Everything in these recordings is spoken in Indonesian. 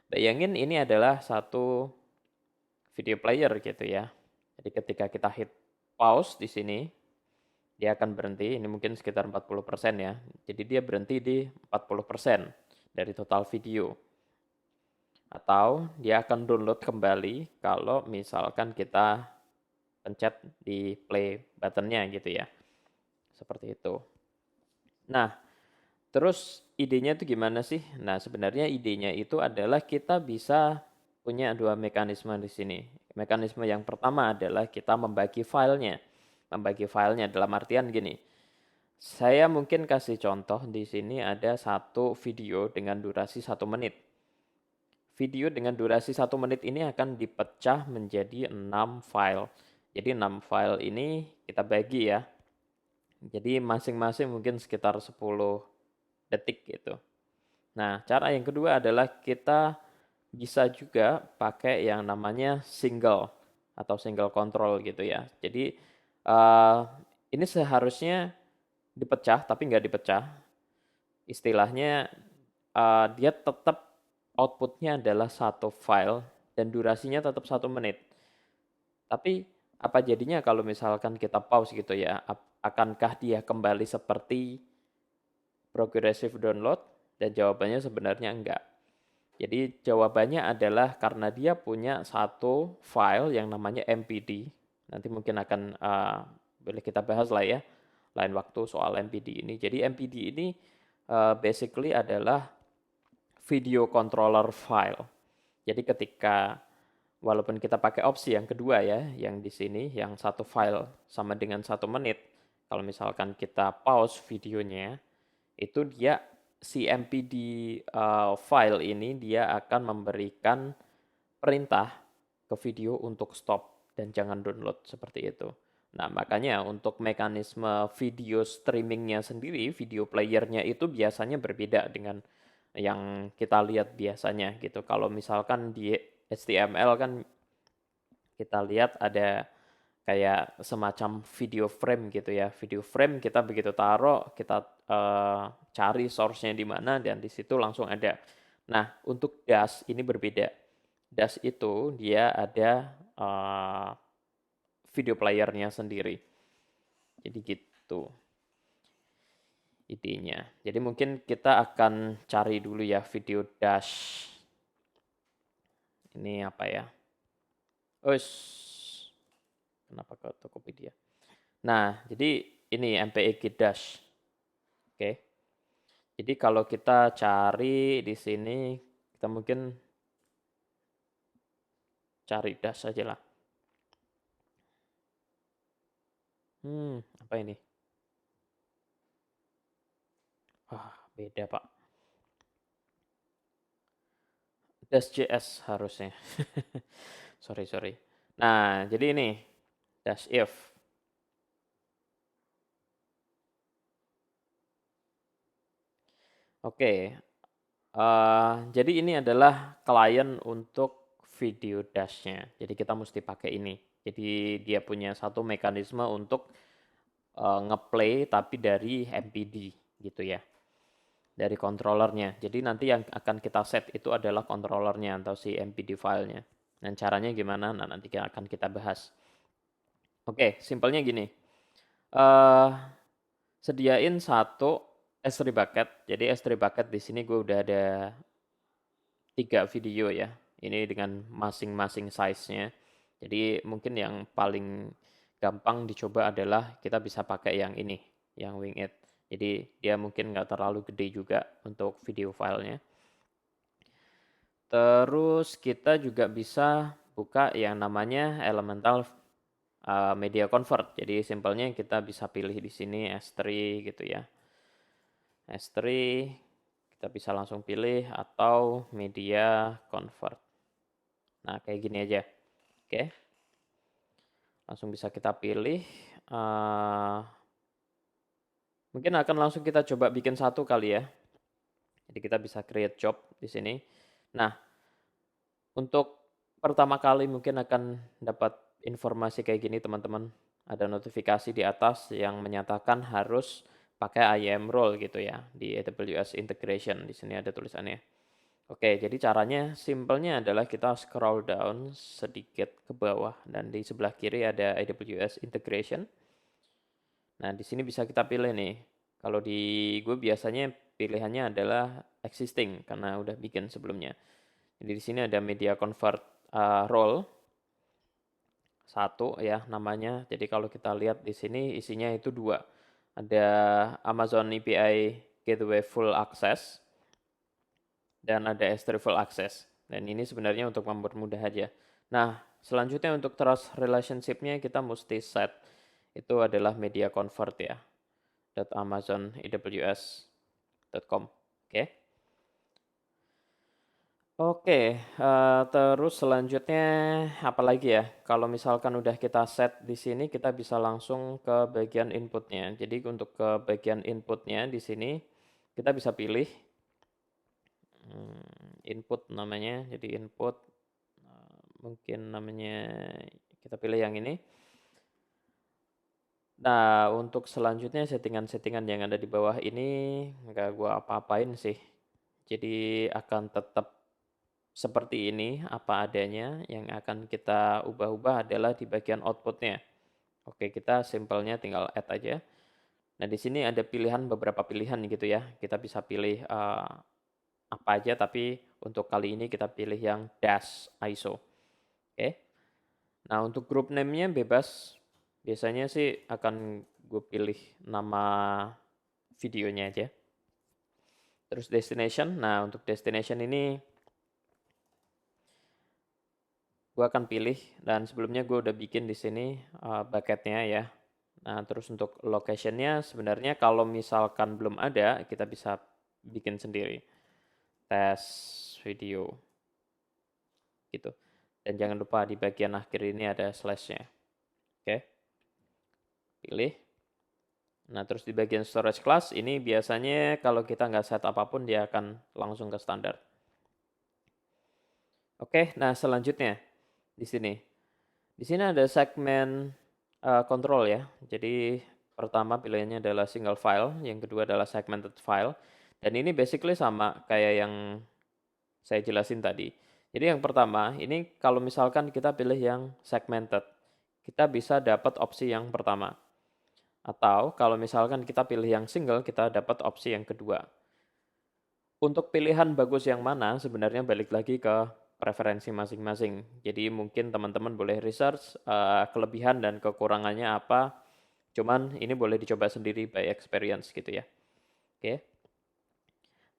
Bayangin ini adalah satu video player gitu ya. Jadi ketika kita hit pause di sini, dia akan berhenti. Ini mungkin sekitar 40% ya. Jadi dia berhenti di 40% dari total video. Atau dia akan download kembali kalau misalkan kita pencet di play buttonnya gitu ya. Seperti itu. Nah, terus idenya itu gimana sih? Nah, sebenarnya idenya itu adalah kita bisa punya dua mekanisme di sini. Mekanisme yang pertama adalah kita membagi filenya. Membagi filenya dalam artian gini. Saya mungkin kasih contoh di sini ada satu video dengan durasi 1 menit. Video dengan durasi 1 menit ini akan dipecah menjadi 6 file. Jadi 6 file ini kita bagi ya. Jadi masing-masing mungkin sekitar 10 detik gitu. Nah, cara yang kedua adalah kita bisa juga pakai yang namanya single atau single control gitu ya. Jadi uh, ini seharusnya dipecah tapi nggak dipecah. Istilahnya dia tetap outputnya adalah satu file dan durasinya tetap 1 menit. Tapi apa jadinya kalau misalkan kita pause gitu ya? Akankah dia kembali seperti progressive download? Dan jawabannya sebenarnya enggak. Jadi jawabannya adalah karena dia punya satu file yang namanya MPD. Nanti mungkin akan boleh kita bahas lah ya lain waktu soal MPD ini. Jadi MPD ini basically adalah video controller file. Jadi ketika walaupun kita pakai opsi yang kedua ya, yang di sini yang satu file sama dengan 1 menit, kalau misalkan kita pause videonya, itu dia si MPD file ini dia akan memberikan perintah ke video untuk stop dan jangan download seperti itu. Nah, makanya untuk mekanisme video streamingnya sendiri, video playernya itu biasanya berbeda dengan yang kita lihat biasanya gitu. Kalau misalkan di HTML kan kita lihat ada kayak semacam video frame gitu ya. Video frame kita begitu taruh, kita cari source-nya di mana dan di situ langsung ada. Nah, untuk Dash ini berbeda. Dash itu dia ada video playernya sendiri. Jadi gitu idenya. Jadi mungkin kita akan cari dulu ya video Dash. Ini apa ya? Kenapa ke Tokopedia? Nah, jadi ini MPEG Dash. Oke. Jadi kalau kita cari di sini, kita mungkin cari Dash saja lah. Apa ini? Beda Pak. Dash.js harusnya. sorry. Nah, jadi ini Dash if. Oke, jadi ini adalah klien untuk video Dash-nya. Jadi kita mesti pakai ini. Jadi dia punya satu mekanisme untuk ngeplay tapi dari MPD gitu ya. Dari controllernya. Jadi nanti yang akan kita set itu adalah controllernya atau si MPD filenya. Dan caranya gimana? Nah, nanti akan kita bahas. Oke, simpelnya gini. Uh, Sediain satu S3 bucket. Jadi S3 bucket di sini gue udah ada 3 video ya. Ini dengan masing-masing size-nya. Jadi mungkin yang paling gampang dicoba adalah kita bisa pakai yang ini, yang Wingit. Jadi dia mungkin nggak terlalu gede juga untuk video filenya. Terus kita juga bisa buka yang namanya Elemental Media Convert. Jadi simpelnya kita bisa pilih di sini S3 gitu ya. S3 kita bisa langsung pilih atau Media Convert. Nah, kayak gini aja. Oke. Langsung bisa kita pilih. Mungkin akan langsung kita coba bikin satu kali ya. Jadi kita bisa create job di sini. Nah, untuk pertama kali mungkin akan dapat informasi kayak gini teman-teman. Ada notifikasi di atas yang menyatakan harus pakai IAM role gitu ya di AWS integration. Di sini ada tulisannya. Oke, jadi caranya simpelnya adalah kita scroll down sedikit ke bawah dan di sebelah kiri ada AWS Integration. Nah, di sini bisa kita pilih nih. Kalau di gue biasanya pilihannya adalah existing karena udah bikin sebelumnya. Jadi di sini ada media convert role satu ya namanya. Jadi kalau kita lihat di sini isinya itu dua. Ada Amazon API Gateway Full Access dan ada S3 Full Access. Dan ini sebenarnya untuk mempermudah aja. Nah, selanjutnya untuk trust relationship-nya kita mesti set. Itu adalah media convert ya. .amazonaws.com. Oke. Oke, terus selanjutnya apa lagi ya? Kalau misalkan udah kita set di sini, kita bisa langsung ke bagian inputnya. Jadi untuk ke bagian inputnya di sini kita bisa pilih input namanya. Jadi input mungkin namanya kita pilih yang ini. Nah, untuk selanjutnya settingan-settingan yang ada di bawah ini nggak gua apa-apain sih. Jadi akan tetap seperti ini apa adanya, yang akan kita ubah-ubah adalah di bagian outputnya. Oke, kita simpelnya tinggal add aja. Nah, di sini ada pilihan, beberapa pilihan gitu ya. Kita bisa pilih apa aja, tapi untuk kali ini kita pilih yang dash ISO. Oke. Nah, untuk group name-nya bebas. Biasanya sih akan gue pilih nama videonya aja. Terus destination. Nah, untuk destination ini gue akan pilih, dan sebelumnya gue udah bikin di sini bucketnya ya. Nah, terus untuk locationnya sebenarnya kalau misalkan belum ada, kita bisa bikin sendiri. Tes video gitu. Dan jangan lupa di bagian akhir ini ada slash-nya. Oke. Pilih. Nah, terus di bagian storage class ini biasanya kalau kita nggak set apapun dia akan langsung ke standar. Oke, nah selanjutnya di sini. Di sini ada segmen control ya. Jadi pertama pilihannya adalah single file, yang kedua adalah segmented file. Dan ini basically sama kayak yang saya jelasin tadi. Jadi yang pertama, ini kalau misalkan kita pilih yang segmented, kita bisa dapat opsi yang pertama. Atau kalau misalkan kita pilih yang single, kita dapat opsi yang kedua. Untuk pilihan bagus yang mana sebenarnya balik lagi ke preferensi masing-masing. Jadi mungkin teman-teman boleh research kelebihan dan kekurangannya apa. Cuman ini boleh dicoba sendiri by experience gitu ya. Oke.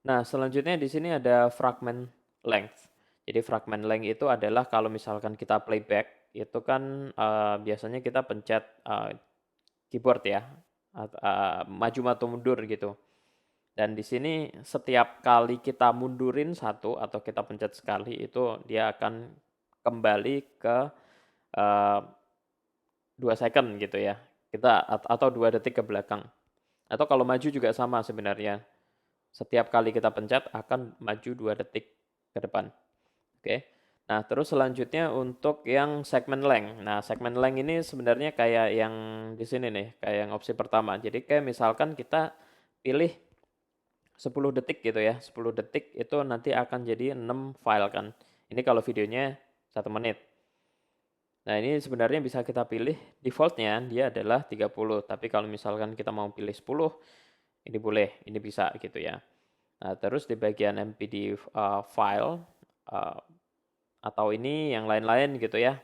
Nah, selanjutnya di sini ada fragment length. Jadi fragment length itu adalah kalau misalkan kita playback itu kan biasanya kita pencet keyboard ya, maju atau mundur gitu. Dan di sini setiap kali kita mundurin satu atau kita pencet sekali itu dia akan kembali ke 2 second gitu ya. Kita atau 2 detik ke belakang. Atau kalau maju juga sama sebenarnya. Setiap kali kita pencet akan maju 2 detik ke depan. Oke. Nah, terus selanjutnya untuk yang segment length. Nah, segment length ini sebenarnya kayak yang di sini nih, kayak yang opsi pertama. Jadi kayak misalkan kita pilih 10 detik gitu ya. 10 detik itu nanti akan jadi 6 file kan. Ini kalau videonya 1 menit. Nah, ini sebenarnya bisa kita pilih, defaultnya dia adalah 30. Tapi kalau misalkan kita mau pilih 10, ini boleh, ini bisa gitu ya. Nah, terus di bagian MPD file, atau ini yang lain-lain gitu ya.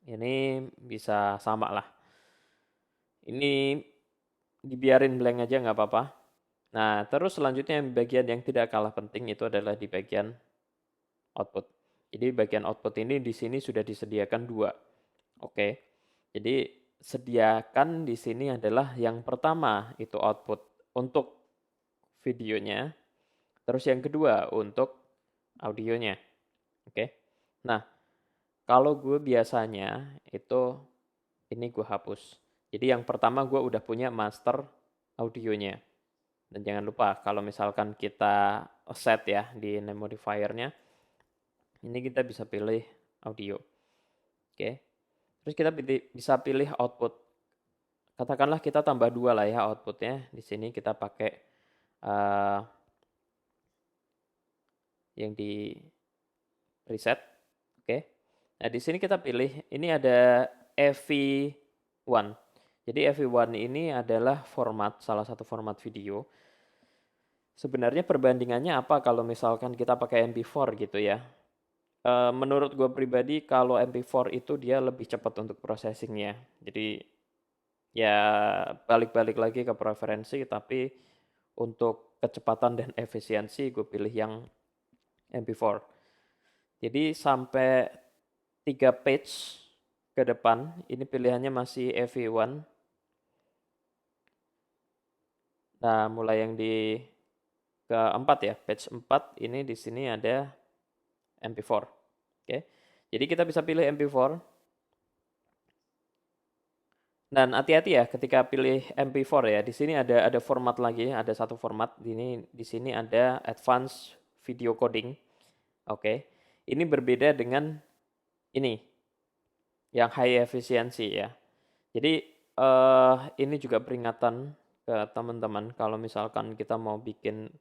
Ini bisa sama lah. Ini dibiarin blank aja nggak apa-apa. Nah, terus selanjutnya bagian yang tidak kalah penting itu adalah di bagian output. Jadi bagian output ini di sini sudah disediakan 2. Oke. Jadi sediakan di sini adalah yang pertama itu output untuk videonya, terus yang kedua untuk audionya. Oke. Nah, kalau gue biasanya itu ini gue hapus. Jadi yang pertama gue udah punya master audionya. Dan jangan lupa kalau misalkan kita set ya di name modifiernya, ini kita bisa pilih audio. Oke. Terus kita bisa pilih output. Katakanlah kita tambah 2 lah ya outputnya. Di sini kita pakai yang di preset. Oke. Nah, di sini kita pilih, ini ada AV1. Jadi AV1 ini adalah salah satu format video. Sebenarnya perbandingannya apa kalau misalkan kita pakai MP4 gitu ya. Menurut gue pribadi, kalau MP4 itu dia lebih cepat untuk processingnya. Jadi ya balik-balik lagi ke preferensi, tapi untuk kecepatan dan efisiensi gue pilih yang MP4. Jadi sampai 3 page ke depan, ini pilihannya masih AV1. Nah, mulai yang di keempat ya, page 4 ini di sini ada MP4. Oke. Jadi kita bisa pilih MP4. Dan hati-hati ya ketika pilih MP4 ya. Di sini ada format lagi, ada satu format. Di sini ada Advanced Video Coding. Oke. Ini berbeda dengan ini yang high efficiency ya. Jadi ini juga peringatan ke teman-teman kalau misalkan kita mau bikin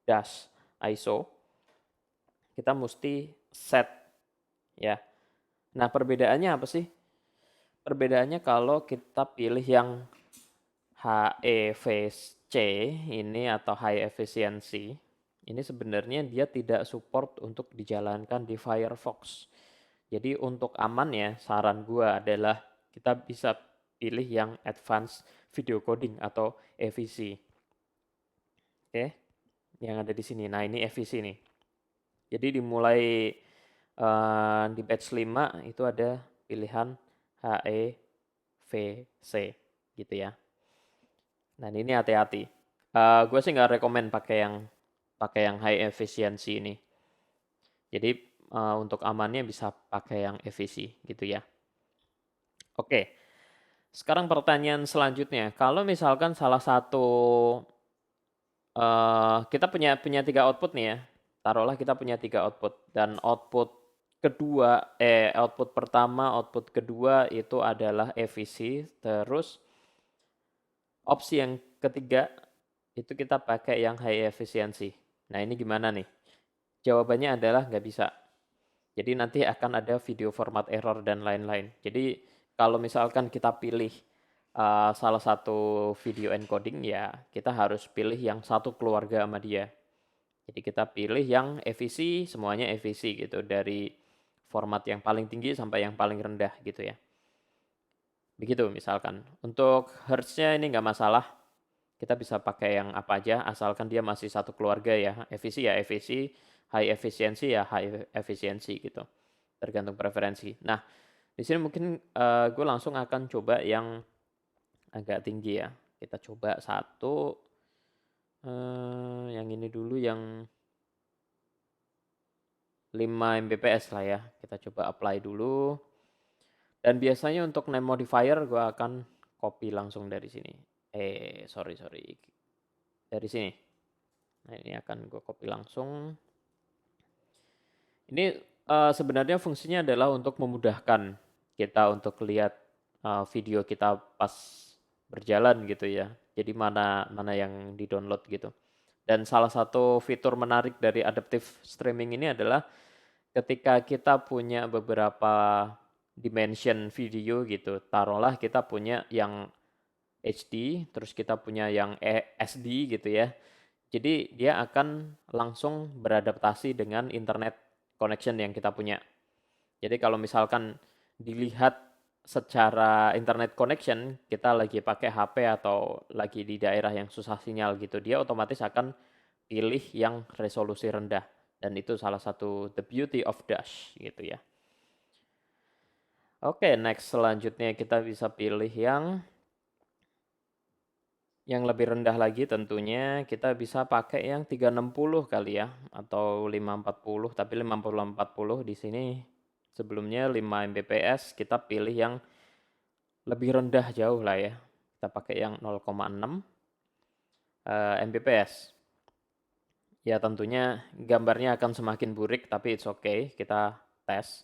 dash ISO, kita mesti set ya. Nah, perbedaannya apa sih? Perbedaannya kalau kita pilih yang HEVC ini atau high efficiency, ini sebenarnya dia tidak support untuk dijalankan di Firefox. Jadi untuk aman ya, saran gua adalah kita bisa pilih yang advanced video coding atau AVC. Oke, yang ada di sini. Nah, ini AVC nih. Jadi dimulai di batch 5 itu ada pilihan HEVC gitu ya. Nah, ini hati-hati. Gue sih nggak rekomen pakai yang high efficiency ini. Jadi untuk amannya bisa pakai yang EVC gitu ya. Oke. Sekarang pertanyaan selanjutnya, kalau misalkan salah satu kita punya 3 output nih ya. Taruhlah kita punya 3 output dan output pertama, output kedua itu adalah EVC, terus opsi yang ketiga itu kita pakai yang high efficiency. Nah, ini gimana nih? Jawabannya adalah nggak bisa. Jadi nanti akan ada video format error dan lain-lain. Jadi kalau misalkan kita pilih salah satu video encoding, ya kita harus pilih yang satu keluarga sama dia. Jadi kita pilih yang EVC, semuanya EVC gitu, dari format yang paling tinggi sampai yang paling rendah gitu ya. Begitu misalkan. Untuk hertznya ini nggak masalah. Kita bisa pakai yang apa aja asalkan dia masih satu keluarga ya. EVC ya EVC, high efficiency ya high efficiency gitu. Tergantung preferensi. Nah, di sini mungkin gue langsung akan coba yang agak tinggi ya. Kita coba satu, yang ini dulu yang 5 Mbps lah ya. Kita coba apply dulu. Dan biasanya untuk name modifier gue akan copy langsung dari sini. Sorry. Dari sini. Nah, ini akan gue copy langsung. Ini sebenarnya fungsinya adalah untuk memudahkan kita untuk lihat video kita pas berjalan gitu ya. Jadi mana yang di-download gitu. Dan salah satu fitur menarik dari adaptive streaming ini adalah ketika kita punya beberapa dimension video gitu. Taruhlah kita punya yang HD, terus kita punya yang SD gitu ya. Jadi dia akan langsung beradaptasi dengan internet connection yang kita punya. Jadi kalau misalkan dilihat secara internet connection, kita lagi pakai HP atau lagi di daerah yang susah sinyal gitu, dia otomatis akan pilih yang resolusi rendah. Dan itu salah satu the beauty of Dash gitu ya. Oke, next selanjutnya kita bisa pilih yang lebih rendah lagi tentunya kita bisa pakai yang 360 kali ya atau 540, tapi 5040 di sini sebelumnya 5 Mbps, kita pilih yang lebih rendah jauh lah ya. Kita pakai yang 0,6 Mbps. Ya tentunya gambarnya akan semakin burik tapi it's okay, kita tes.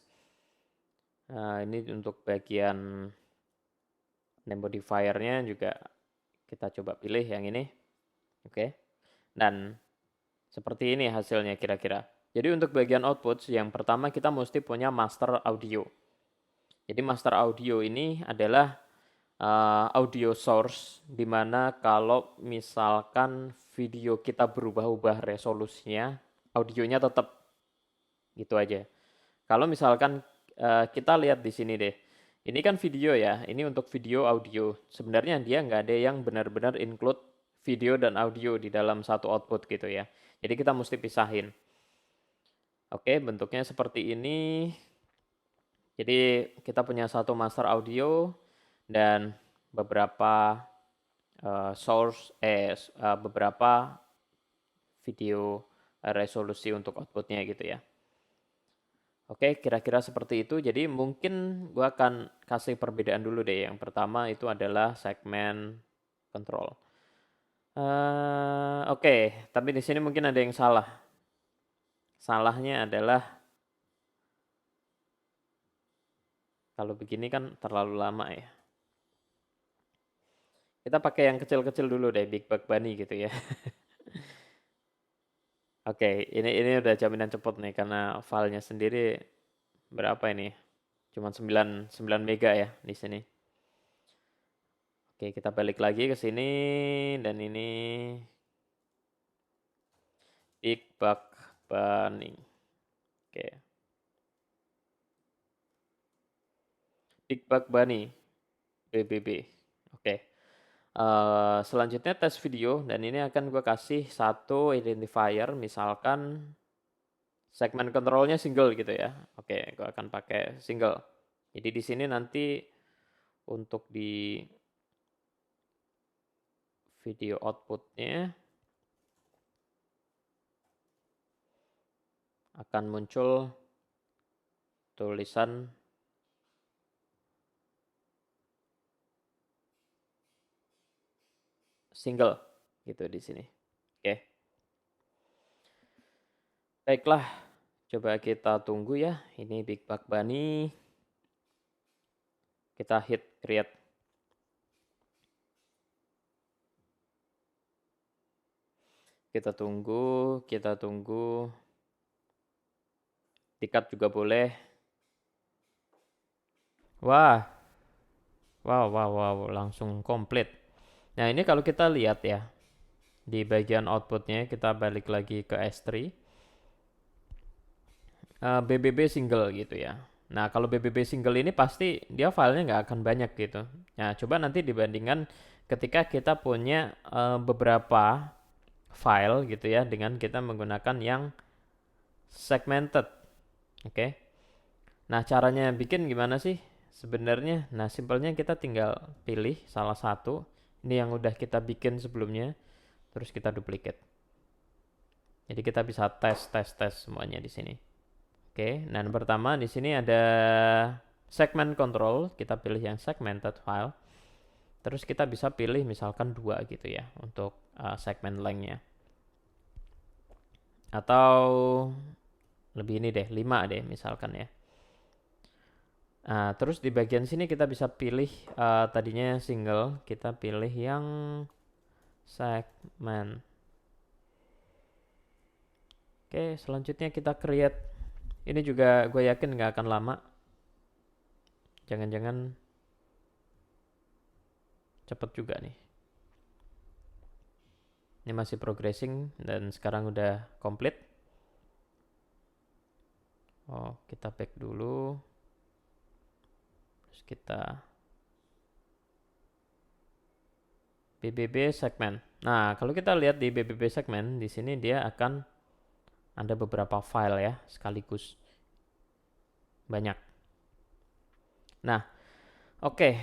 Ini untuk bagian name modifiernya juga kita coba pilih yang ini. Oke. Dan seperti ini hasilnya kira-kira. Jadi untuk bagian output, yang pertama kita mesti punya master audio. Jadi master audio ini adalah audio source, dimana kalau misalkan video kita berubah-ubah resolusinya, audionya tetap gitu aja. Kalau misalkan kita lihat di sini deh, ini kan video ya, ini untuk video audio. Sebenarnya dia nggak ada yang benar-benar include video dan audio di dalam satu output gitu ya. Jadi kita mesti pisahin. Oke, bentuknya seperti ini. Jadi kita punya satu master audio dan beberapa beberapa video resolusi untuk outputnya gitu ya. Oke, kira-kira seperti itu. Jadi mungkin gue akan kasih perbedaan dulu deh. Yang pertama itu adalah segmen control. Oke, tapi di sini mungkin ada yang salah. Salahnya adalah kalau begini kan terlalu lama ya. Kita pakai yang kecil-kecil dulu deh, Big Bug Bunny gitu ya. Oke, ini udah jaminan cepet nih karena filenya sendiri berapa ini? Cuma 9 mega ya di sini. Oke, kita balik lagi ke sini dan ini Big Bug Bunny. Oke. Big Bug Bunny BBB. Oke. Selanjutnya tes video dan ini akan gue kasih satu identifier, misalkan segmen controlnya single gitu ya. Oke, gue akan pakai single. Jadi di sini nanti untuk di video outputnya akan muncul tulisan single gitu di sini. Oke. Baiklah, coba kita tunggu ya. Ini Big Bug Bunny. Kita hit create. Kita tunggu. Di-cut juga boleh. Wah. Wow, langsung komplit. Nah, ini kalau kita lihat ya, di bagian outputnya kita balik lagi ke S3. BBB single gitu ya. Nah, kalau BBB single ini pasti dia filenya nggak akan banyak gitu. Nah, coba nanti dibandingkan ketika kita punya beberapa file gitu ya, dengan kita menggunakan yang segmented. Oke. Nah, caranya bikin gimana sih sebenarnya? Nah, simpelnya kita tinggal pilih salah satu. Ini yang udah kita bikin sebelumnya, terus kita duplicate. Jadi kita bisa tes semuanya di sini. Oke, nah yang pertama di sini ada segment control, kita pilih yang segmented file. Terus kita bisa pilih misalkan 2 gitu ya untuk segmen length-nya. Atau lebih ini deh, 5 deh misalkan ya. Nah, terus di bagian sini kita bisa pilih tadinya single, kita pilih yang segment. Oke, selanjutnya kita create. Ini juga gue yakin nggak akan lama. Jangan-jangan cepet juga nih. Ini masih progressing dan sekarang udah komplit. Oh, kita back dulu. Terus kita BBB segmen. Nah, kalau kita lihat di BBB segmen, di sini dia akan ada beberapa file ya, sekaligus. Banyak. Nah, oke.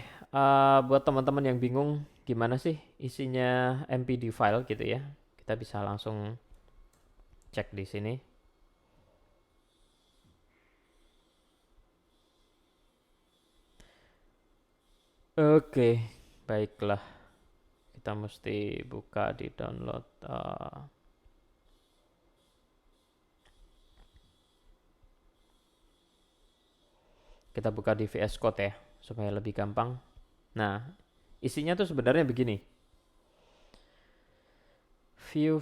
Buat teman-teman yang bingung gimana sih isinya MPD file gitu ya, kita bisa langsung cek di sini. Oke, baiklah. Kita mesti buka di download. Kita buka di VS Code ya, supaya lebih gampang. Nah, isinya tuh sebenarnya begini. View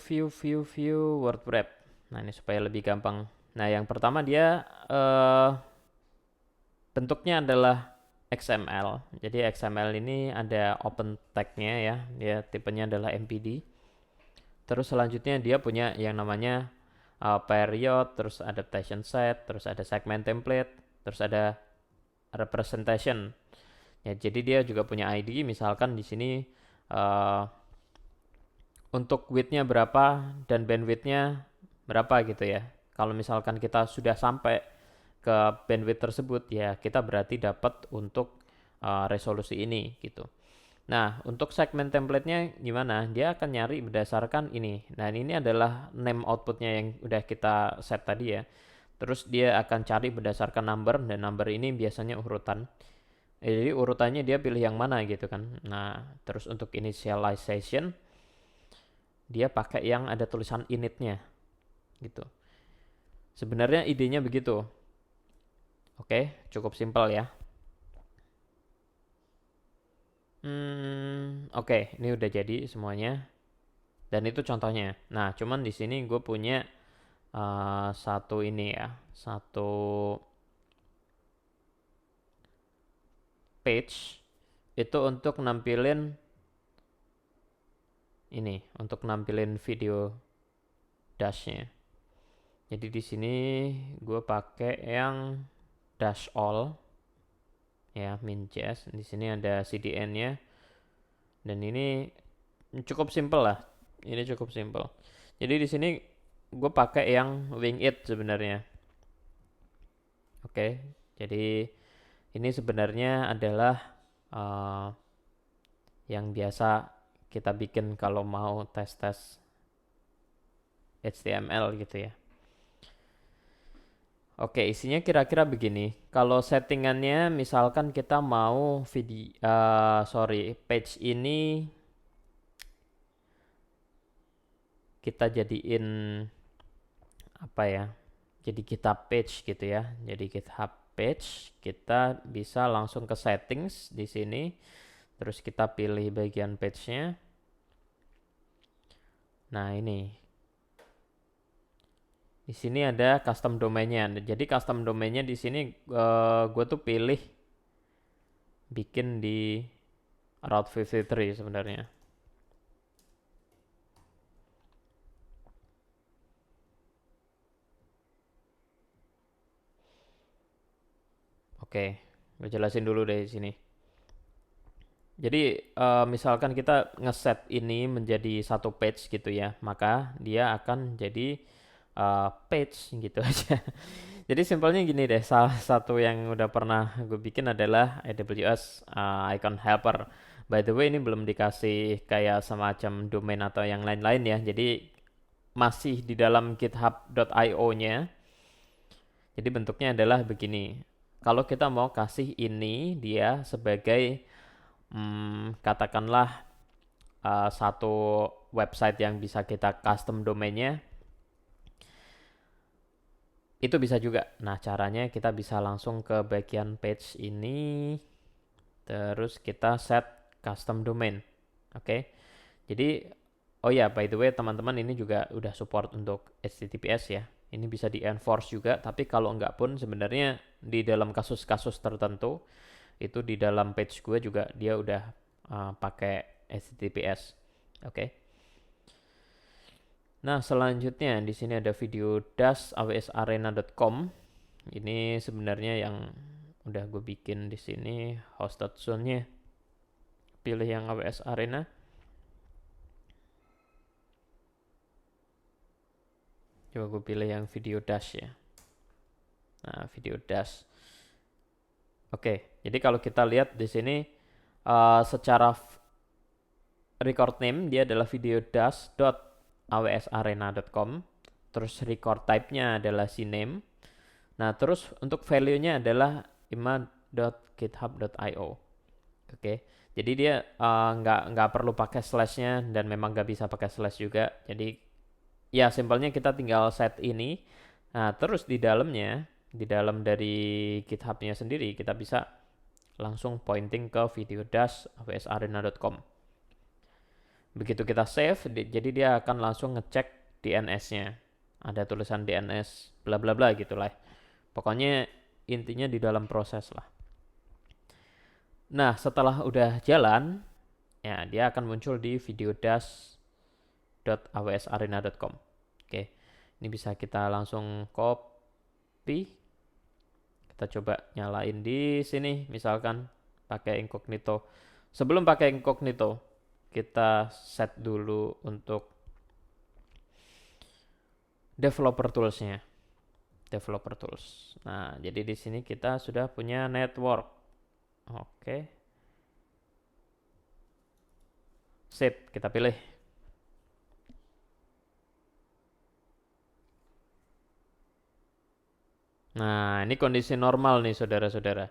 WordWrap. Nah, ini supaya lebih gampang Nah, yang pertama dia bentuknya adalah XML. Jadi XML ini ada open tag-nya ya. Dia tipenya adalah MPD. Terus selanjutnya dia punya yang namanya period, terus adaptation set, terus ada segment template, terus ada representation. Ya, jadi dia juga punya ID. Misalkan di sini untuk width-nya berapa dan bandwidth-nya berapa gitu ya. Kalau misalkan kita sudah sampai ke bandwidth tersebut ya kita berarti dapat untuk resolusi ini gitu. Nah, untuk segmen template-nya gimana? Dia akan nyari berdasarkan ini. Nah, ini adalah name output-nya yang udah kita set tadi ya. Terus dia akan cari berdasarkan number, dan number ini biasanya urutan. Jadi urutannya dia pilih yang mana gitu kan. Nah, terus untuk initialization dia pakai yang ada tulisan init-nya gitu. Sebenarnya idenya begitu. Oke, cukup simpel ya. Oke, ini udah jadi semuanya. Dan itu contohnya. Nah, cuman di sini gue punya satu ini ya, satu page itu untuk nampilin ini, untuk nampilin video dashnya. Jadi di sini gue pakai yang dash all ya, min.js. Di sini ada CDN-nya dan ini cukup simple lah. Ini cukup simple. Jadi di sini gue pakai yang wing it sebenarnya. Oke, jadi ini sebenarnya adalah yang biasa kita bikin kalau mau tes-tes HTML gitu ya. Oke, isinya kira-kira begini. Kalau settingannya misalkan kita mau page ini kita jadiin apa ya? Jadi GitHub page gitu ya. Jadi GitHub page, kita bisa langsung ke settings di sini. Terus kita pilih bagian page-nya. Nah, ini. Di sini ada custom domainnya. Jadi custom domainnya di sini gue tuh pilih bikin di Route 53 sebenarnya. Oke, gue jelasin dulu deh di sini. Jadi misalkan kita ngeset ini menjadi satu page gitu ya, maka dia akan jadi page gitu aja. Jadi simpelnya gini deh, salah satu yang udah pernah gue bikin adalah AWS icon helper. By the way, ini belum dikasih kayak semacam domain atau yang lain-lain ya. Jadi masih di dalam github.io-nya. Jadi bentuknya adalah begini. Kalau kita mau kasih ini dia sebagai katakanlah satu website yang bisa kita custom domainnya, itu bisa juga. Nah, caranya kita bisa langsung ke bagian page ini, terus kita set custom domain. Oke. Jadi, oh ya, by the way teman-teman, ini juga udah support untuk HTTPS ya. Ini bisa di enforce juga, tapi kalau enggak pun sebenarnya di dalam kasus-kasus tertentu itu di dalam page gue juga dia udah pakai HTTPS. Oke. Nah, selanjutnya di sini ada video dash.awsarena.com. Ini sebenarnya yang udah gue bikin di sini hosted zone-nya. Pilih yang AWS Arena. Coba gue pilih yang video dash ya. Nah, video dash. Oke, jadi kalau kita lihat di sini secara record name dia adalah video dash.awsarena.com. Terus record type-nya adalah cname. Nah, terus untuk value-nya adalah ima.github.io. Oke. Jadi dia nggak perlu pakai slash-nya dan memang nggak bisa pakai slash juga. Jadi ya simpelnya kita tinggal set ini. Nah, terus di dalamnya, di dalam dari GitHub-nya sendiri kita bisa langsung pointing ke video-awsarena.com. Begitu kita save, jadi dia akan langsung ngecek DNS-nya. ada tulisan DNS bla bla bla gitulah. Pokoknya intinya di dalam proses lah. Nah, setelah udah jalan, ya dia akan muncul di videodash.awsarena.com. Oke, ini bisa kita langsung copy. Kita coba nyalain di sini, misalkan pakai incognito. Sebelum pakai incognito, kita set dulu untuk developer toolsnya. Developer tools. Nah, jadi di sini kita sudah punya network. Oke. Sip, kita pilih. Nah, ini kondisi normal nih saudara-saudara.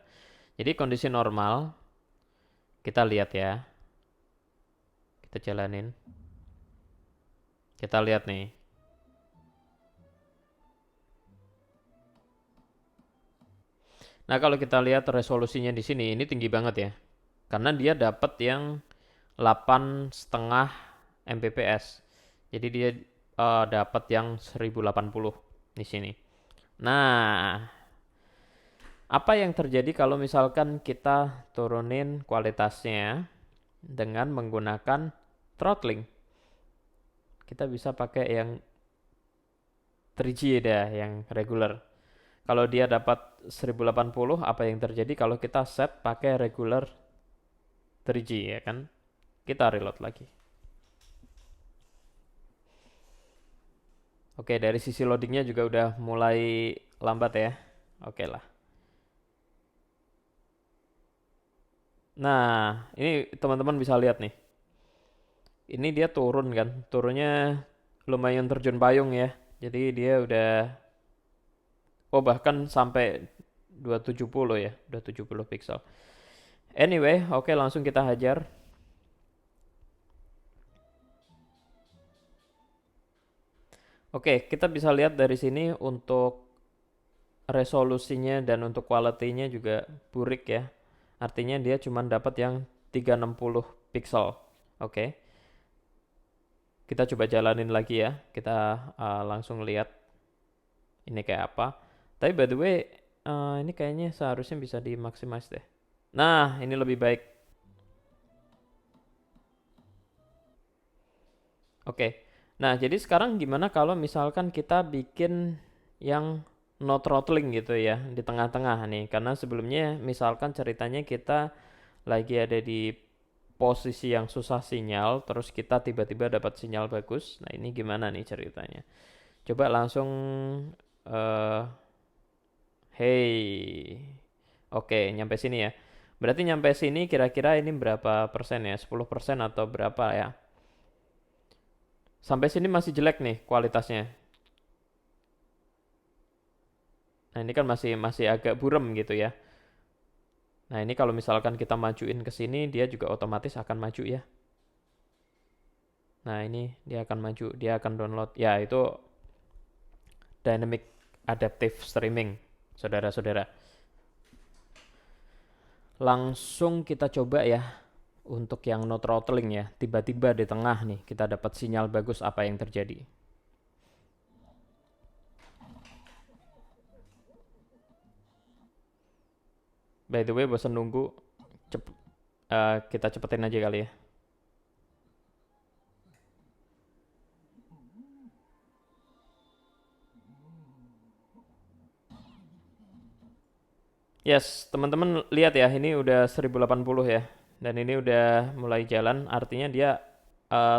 Jadi kondisi normal, kita lihat ya. Kita jalanin. Kita lihat nih. Nah, kalau kita lihat resolusinya di sini, ini tinggi banget ya. Karena dia dapat yang 8,5 Mbps. Jadi dia dapat yang 1080 di sini. Nah, apa yang terjadi kalau misalkan kita turunin kualitasnya dengan menggunakan throttling? Kita bisa pakai yang 3G dah, yang regular. Kalau dia dapat 1080, apa yang terjadi kalau kita set pakai regular 3G ya kan? Kita reload lagi. Oke, dari sisi loadingnya juga udah mulai lambat ya. Oke lah. Nah, ini teman-teman bisa lihat nih. Ini dia turun kan. Turunnya lumayan terjun payung ya. Jadi dia udah bahkan sampai 270 ya, 270 pixel. Anyway, oke langsung kita hajar. Oke, kita bisa lihat dari sini untuk resolusinya dan untuk quality-nya juga burik ya. Artinya dia cuma dapat yang 360 pixel. Oke. Kita coba jalanin lagi ya. Kita langsung lihat ini kayak apa. Tapi by the way, ini kayaknya seharusnya bisa dimaksimis deh. Nah, ini lebih baik. Oke. Nah, jadi sekarang gimana kalau misalkan kita bikin yang no throttling gitu ya di tengah-tengah nih. Karena sebelumnya misalkan ceritanya kita lagi ada di posisi yang susah sinyal, terus kita tiba-tiba dapat sinyal bagus. Nah, ini gimana nih ceritanya? Coba langsung uh, hey. Oke, nyampe sini ya. Berarti nyampe sini kira-kira ini berapa persen ya? 10% atau berapa ya? Sampai sini masih jelek nih kualitasnya. Nah, ini kan masih masih agak buram gitu ya. Nah, ini kalau misalkan kita majuin ke sini, dia juga otomatis akan maju ya. Nah, ini dia akan maju, dia akan download. Ya, itu dynamic adaptive streaming, saudara-saudara. Langsung kita coba ya untuk yang no throttling ya. Tiba-tiba di tengah nih kita dapat sinyal bagus, apa yang terjadi. By the way, bosan nunggu, kita cepetin aja kali ya. Yes, teman-teman lihat ya, ini udah 1080 ya. Dan ini udah mulai jalan, artinya dia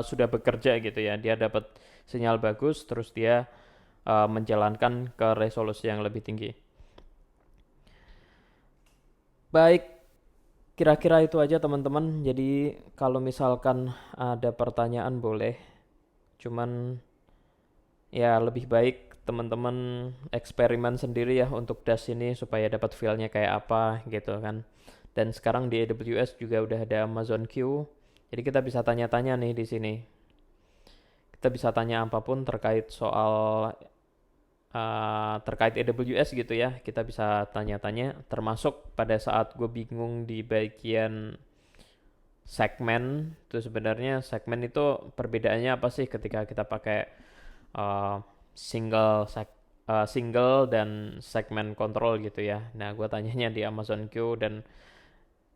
sudah bekerja gitu ya. Dia dapat sinyal bagus, terus dia menjalankan ke resolusi yang lebih tinggi. Baik, kira-kira itu aja teman-teman. Jadi kalau misalkan ada pertanyaan boleh. Cuman ya lebih baik teman-teman eksperimen sendiri ya untuk Dash ini supaya dapat feel-nya kayak apa gitu kan. Dan sekarang di AWS juga udah ada Amazon Q. Jadi kita bisa tanya-tanya nih di sini. Kita bisa tanya apapun terkait soal terkait AWS gitu ya. Kita bisa tanya-tanya termasuk pada saat gue bingung di bagian segmen itu sebenarnya segmen itu perbedaannya apa sih ketika kita pakai uh, single dan segmen control gitu ya. Nah, gue tanyanya di Amazon Q dan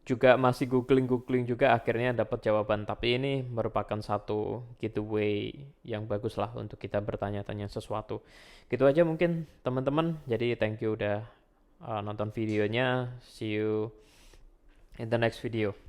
juga masih googling juga akhirnya dapat jawaban. Tapi ini merupakan satu giveaway yang bagus lah untuk kita bertanya-tanya sesuatu. Gitu aja mungkin teman-teman. Jadi thank you udah nonton videonya. See you in the next video.